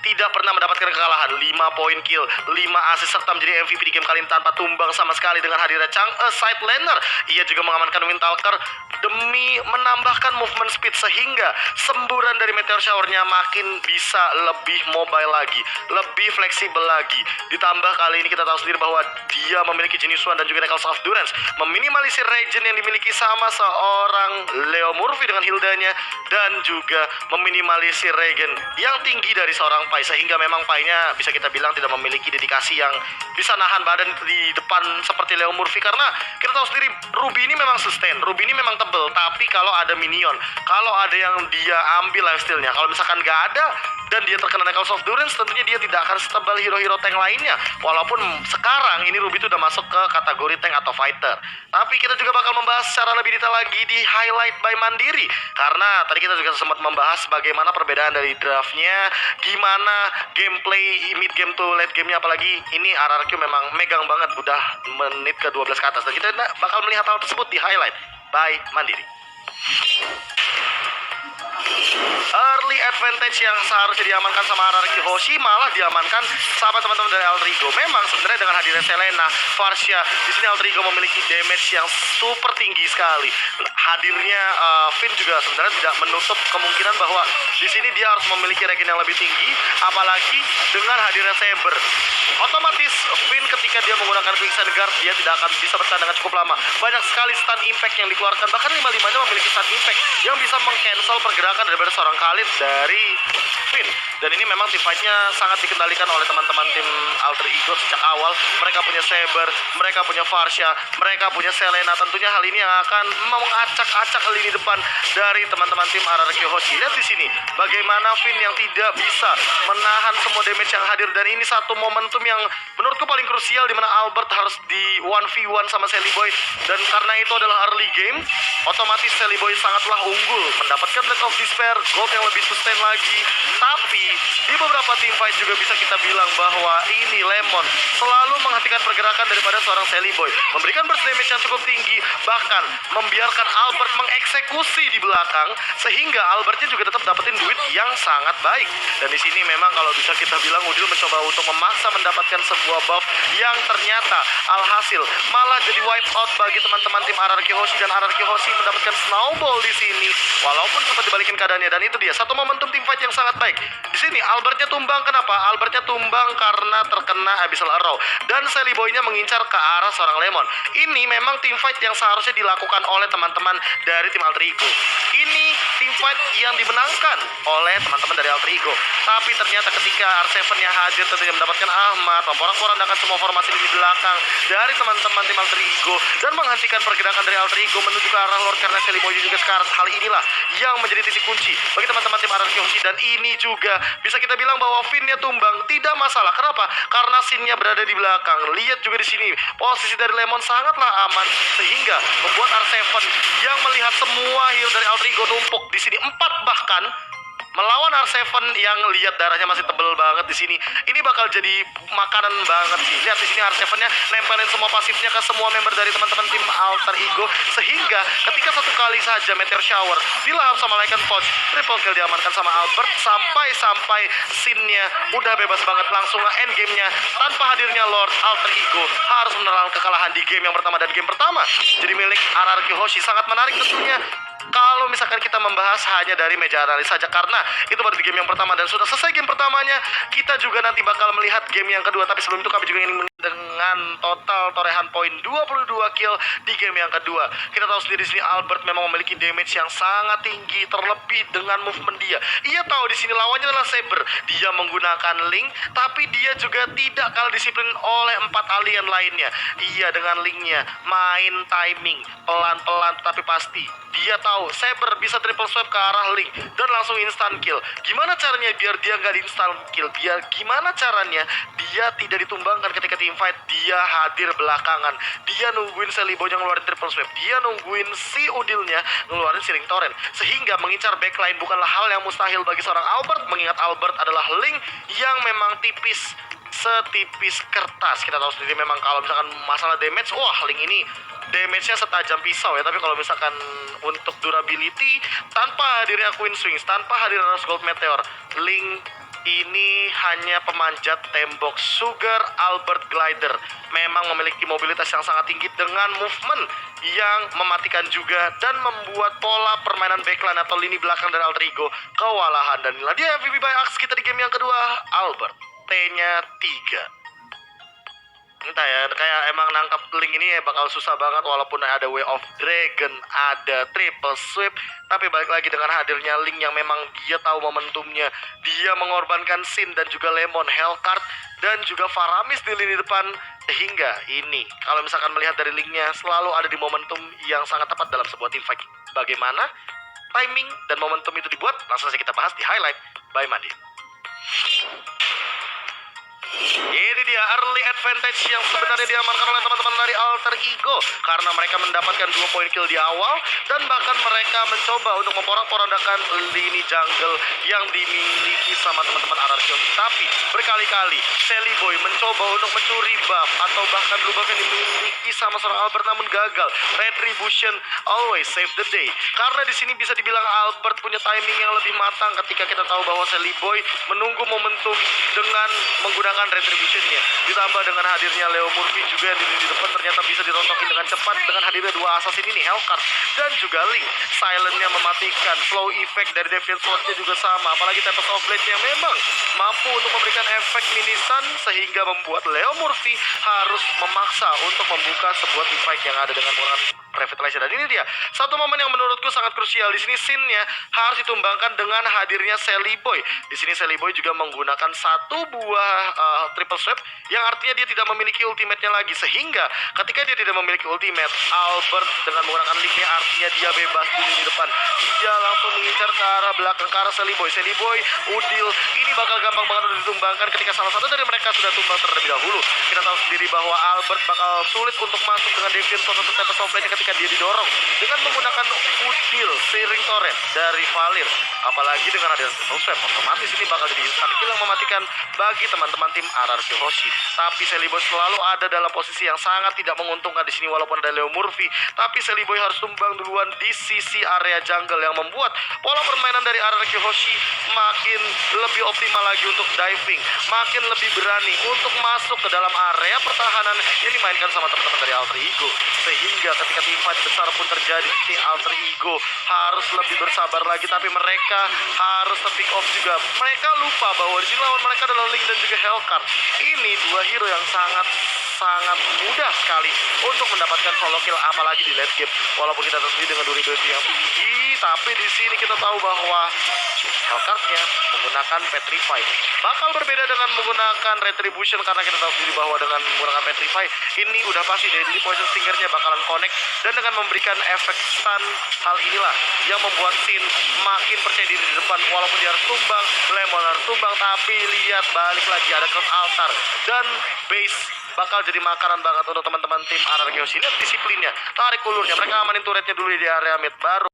tidak pernah mendapatkan kekalahan, 5 poin kill, 5 assist serta menjadi MVP di game kali ini tanpa tumbang sama sekali dengan hadirnya Chang, side laner. Ia juga mengamankan Windtalker demi menambahkan movement speed sehingga semburan dari meteor shower-nya makin bisa lebih mobile lagi, lebih fleksibel lagi. Ditambah kali ini kita tahu sendiri bahwa dia memiliki jenis One dan juga Necklace of Durance, meminimalisir regen yang dimiliki sama seorang Leo Murphy dengan Hildanya, dan juga meminimalisir regen yang tinggi dari seorang Pai, sehingga memang Pai-nya bisa kita bilang tidak memiliki dedikasi yang bisa nahan badan di depan seperti Leo Murphy, karena kita tahu sendiri Ruby ini memang sustain, Ruby ini memang tebel, tapi kalau ada minion, kalau ada yang dia ambil lifesteal-nya, kalau misalkan nggak ada dan dia terkena Necklace of Durance, tentunya dia tidak akan setebal hero-hero tank lainnya. Walaupun sekarang ini Ruby itu udah masuk ke kategori tank atau fighter. Tapi kita juga bakal membahas secara lebih detail lagi di highlight by Mandiri, karena tadi kita juga sempat membahas bagaimana perbedaan dari draftnya, gimana gameplay mid game to late gamenya, apalagi ini RRQ memang megang banget udah menit ke 12 ke atas, dan kita bakal melihat hal tersebut di highlight by Mandiri. Early advantage yang seharusnya diamankan sama RRQ Hoshi malah diamankan sama teman-teman dari Altrigo. Memang sebenarnya dengan hadirnya Selena, Varsha, di sini Altrigo memiliki damage yang super tinggi sekali. Hadirnya Finn juga sebenarnya tidak menutup kemungkinan bahwa di sini dia harus memiliki regen yang lebih tinggi, apalagi dengan hadirnya Saber. Otomatis Finn ketika dia menggunakan Quicksand Guard, dia tidak akan bisa bertahan dengan cukup lama. Banyak sekali stun impact yang dikeluarkan, bahkan 5-5-nya memiliki stun impact yang bisa meng-cancel pergerakan daripada seorang Khalid dari Finn. Dan ini memang team fight-nya sangat dikendalikan oleh teman-teman tim Alter Ego sejak awal. Mereka punya Saber, mereka punya Varsha, mereka punya Selena. Tentunya hal ini yang akan mengacak-acak lini depan dari teman-teman tim RRQ Hoshi. Lihat di sini bagaimana Finn yang tidak bisa menahan semua damage yang hadir, dan ini satu momentum yang menurutku paling krusial di mana Albert harus di 1v1 sama Sally Boy, dan karena itu adalah early game, otomatis Sally Boy sangatlah unggul mendapatkan Blade of Despair, gold yang lebih sustain lagi. Tapi di beberapa team fight juga bisa kita bilang bahwa ini Lemon selalu menghentikan pergerakan daripada seorang Sally Boy, memberikan burst damage yang cukup tinggi, bahkan membiarkan Albert mengeksekusi di belakang, sehingga Albertnya juga tetap dapetin duit yang sangat baik. Dan di sini memang kalau bisa kita bilang Udil mencoba untuk memaksa mendapatkan sebuah buff yang ternyata alhasil malah jadi wipe out bagi teman-teman tim RRQ Hoshi, dan RRQ Hoshi mendapatkan snowball di sini walaupun sempat dibalikin keadaannya. Dan itu dia satu momentum tim fight yang sangat baik. Di sini Albertnya tumbang. Kenapa? Albertnya tumbang karena terkena Abyssal Arrow, dan Sally Boy-nya mengincar ke arah seorang Lemon. Ini memang tim fight yang seharusnya dilakukan oleh teman-teman dari tim Alter Ego. Ini tim fight yang dimenangkan oleh teman-teman dari Alter Ego. Tapi ternyata ketika R7-nya hadir, tentunya mendapatkan Ahmad, memporak-porandakan semua formasi di belakang dari teman-teman tim Alter Ego, dan menghentikan pergerakan dari Alter Ego menuju ke arah Lord, karena Sally Boy juga sekarang. Hal inilah yang menjadi titik kunci bagi teman-teman tim RRQ Hoshi, dan ini juga bisa kita bilang bahwa Finn-nya tumbang tidak masalah. Kenapa? Karena Sin-nya berada di belakang. Lihat juga di sini posisi dari Lemon sangatlah aman, sehingga membuat R7 yang melihat semua hero dari Alter Ego numpuk di sini 4 bahkan melawan R7 yang lihat darahnya masih tebel banget di sini. Ini bakal jadi makanan banget sih. Lihat di sini R7-nya nempelin semua pasifnya ke semua member dari teman-teman tim Alter Ego, sehingga ketika satu kali saja Meteor Shower dilahap sama Lycan Punch, triple kill diamankan sama Albert, sampai Sin-nya udah bebas banget langsung end game-nya tanpa hadirnya Lord. Alter Ego harus menelan kekalahan di game yang pertama, dan game pertama jadi milik RRQ Hoshi. Sangat menarik tentunya kalau misalkan kita membahas hanya dari meja analis saja, karena itu baru di game yang pertama dan sudah selesai game pertamanya. Kita juga nanti bakal melihat game yang kedua, tapi sebelum itu kami juga ingin dengan total torehan poin 22 kill di game yang kedua. Kita tahu sendiri di sini Albert memang memiliki damage yang sangat tinggi, terlebih dengan movement dia. Ia tahu di sini lawannya adalah Saber. Dia menggunakan Link, tapi dia juga tidak kalah disiplin oleh 4 alien lainnya. Ia dengan Linknya main timing pelan-pelan, tapi pasti dia tahu Saber bisa triple swipe ke arah Link dan langsung instant kill. Gimana caranya biar dia nggak di instant kill? Gimana caranya dia tidak ditumbangkan ketika team fight? Dia hadir belakangan. Dia nungguin Sally Boy yang ngeluarin triple swipe. Dia nungguin si Udilnya ngeluarin Searing Torrent, sehingga mengincar backline bukanlah hal yang mustahil bagi seorang Albert, mengingat Albert adalah Link yang memang tipis setipis kertas. Kita tahu sendiri memang kalau misalkan masalah damage, wah Link ini damage-nya setajam pisau ya. Tapi kalau misalkan untuk durability, tanpa hadirnya Queen Swings, tanpa hadirnya Rose Gold Meteor, Link ini hanya pemanjat tembok Sugar Albert Glider. Memang memiliki mobilitas yang sangat tinggi dengan movement yang mematikan juga dan membuat pola permainan backline atau lini belakang dari Alter Ego kewalahan. Dan inilah dia MVP by Axe kita di game yang kedua. Albert, T-nya 3. Entah ya, kayak emang nangkap link ini ya bakal susah banget walaupun ada Way of Dragon, ada Triple Sweep. Tapi balik lagi dengan hadirnya Link yang memang dia tahu momentumnya. Dia mengorbankan Sin dan juga Lemon, Hellcard, dan juga Faramis di lini depan. Sehingga ini, kalau misalkan melihat dari linknya, selalu ada di momentum yang sangat tepat dalam sebuah team fight. Bagaimana timing dan momentum itu dibuat? Langsung saja kita bahas di highlight by Mandi. Ini dia early advantage yang sebenarnya diamankan oleh teman-teman dari Alter Ego karena mereka mendapatkan 2 poin kill di awal dan bahkan mereka mencoba untuk memporak-porandakan lini jungle yang dimiliki sama teman-teman RRQ. Tapi berkali-kali Sally Boy mencoba untuk mencuri buff atau bahkan blue buff yang dimiliki sama seorang Albert namun gagal. Retribution always save the day karena di sini bisa dibilang Albert punya timing yang lebih matang ketika kita tahu bahwa Sally Boy menunggu momentum dengan menggunakan retributionnya, ditambah dengan hadirnya Leo Murphy juga yang di depan ternyata bisa dirontokin dengan cepat dengan hadirnya 2 assassin ini, Hellcard dan juga Link. Silentnya mematikan, flow effect dari Deviant Sword-nya juga sama, apalagi Tempest of Blade yang memang mampu untuk memberikan efek minisan sehingga membuat Leo Murphy harus memaksa untuk membuka sebuah team fight yang ada dengan menggunakan Revitalizer. Dan ini dia satu momen yang menurutku sangat krusial. Di sini scene-nya harus ditumbangkan dengan hadirnya Sally Boy. Di sini Sally Boy juga menggunakan satu buah triple sweep yang artinya dia tidak memiliki ultimate-nya lagi, sehingga ketika dia tidak memiliki ultimate, Albert dengan menggunakan linknya artinya dia bebas di lini depan. Dia langsung mengincar ke arah belakang ke arah Sally Boy. Sally Boy, Udil, ini bakal gampang banget untuk ditumbangkan ketika salah satu dari mereka sudah tumbang terlebih dahulu. Kita tahu sendiri bahwa Albert bakal sulit untuk masuk dengan Deviant Sword atau Tempest of Blade ketika dia didorong dengan menggunakan Udil Searing Torrent dari Valir. Apalagi dengan ada triple sweep, otomatis ini bakal jadi instant kill yang mematikan bagi teman-teman tim RRQ Hoshi. Tapi Sally Boy selalu ada dalam posisi yang sangat tidak menguntungkan di sini walaupun ada Leo Murphy. Tapi Sally Boy harus tumbang duluan di sisi area jungle yang membuat pola permainan dari RRQ Hoshi makin lebih optimal lagi untuk diving, makin lebih berani untuk masuk ke dalam area pertahanan yang dimainkan sama teman-teman dari Alter Ego. Sehingga ketika team fight besar pun terjadi, si Alter Ego harus lebih bersabar lagi, tapi mereka harus pick off juga. Mereka lupa bahwa di sini lawan mereka adalah Link dan juga Hellcard. Ini 2 hero yang sangat mudah sekali untuk mendapatkan solo kill, apalagi di late game. Walaupun kita tersedia dengan durability yang tinggi, tapi di sini kita tahu bahwa Hellcard-nya menggunakan Petrify. Bakal berbeda dengan menggunakan Retribution karena kita tahu sendiri bahwa dengan menggunakan Petrify ini udah pasti Deadly Poison Stinger-nya bakalan connect dan dengan memberikan efek stun. Hal inilah yang membuat Sin makin percaya diri di depan walaupun dia harus tumbang, Lemon harus tumbang, tapi lihat balik lagi ada Cross Altar dan base bakal jadi makanan banget untuk teman-teman tim RRQ Hoshi. Lihat disiplinnya, tarik ulurnya, mereka amanin turretnya dulu di area mid baru